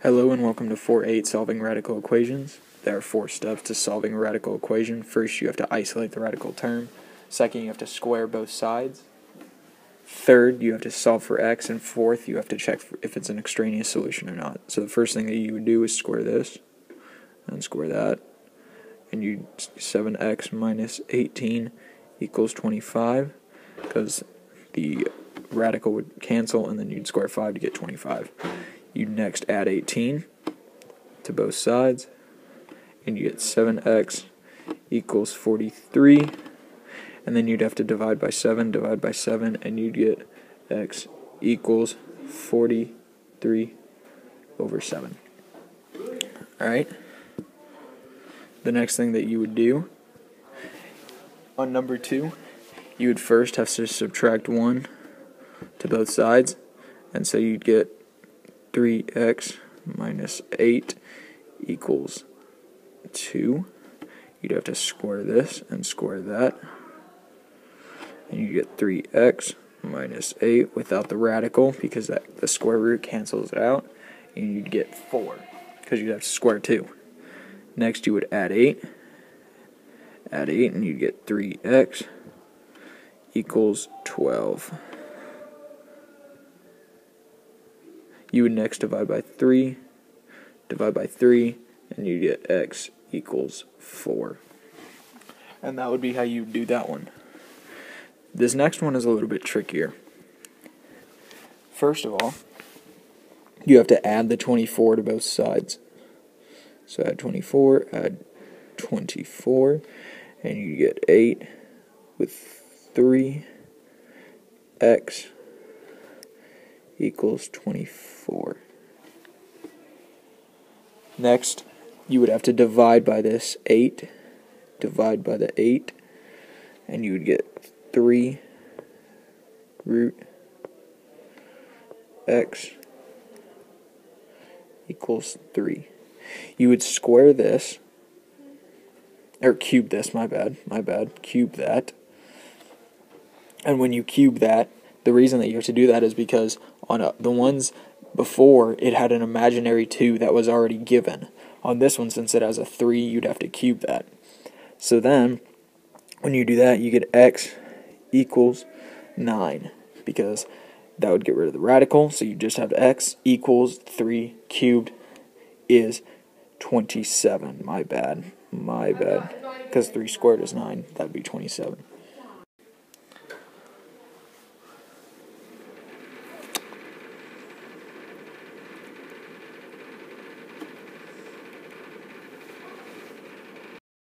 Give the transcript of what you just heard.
Hello and welcome to 4.8 Solving Radical Equations. There are 4 steps to solving a radical equation. First, you have to isolate the radical term. Second, you have to square both sides. Third, you have to solve for x. And fourth, you have to check if it's an extraneous solution or not. So the first thing that you would do is square this and square that. And you 7x minus 18 equals 25 because the radical would cancel, and then you'd square 5 to get 25. You next add 18 to both sides, and you get 7x equals 43, and then you'd have to divide by 7, and you'd get x equals 43 over 7. Alright? The next thing that you would do on number 2, you would first have to subtract 1 to both sides, and so you'd get 3x minus 8 equals 2. You'd have to square this and square that, and you get 3x minus 8 without the radical because the square root cancels it out, and you'd get 4 because you'd have to square 2. Next you would add 8, and you'd get 3x equals 12. You would next divide by 3, and you get x equals 4. And that would be how you do that one. This next one is a little bit trickier. First of all, you have to add the 24 to both sides. So add 24, and you get 8 with 3x equals 24. Next, you would have to divide by this 8, and you would get 3 root x equals 3. You would square this, or cube this, my bad, cube that. And when you cube that, the reason that you have to do that is because on the ones before, it had an imaginary 2 that was already given. On this one, since it has a 3, you'd have to cube that. So then, when you do that, you get x equals 9, because that would get rid of the radical, so you just have x equals 3 cubed is 27. My bad, because 3 squared is 9, that would be 27.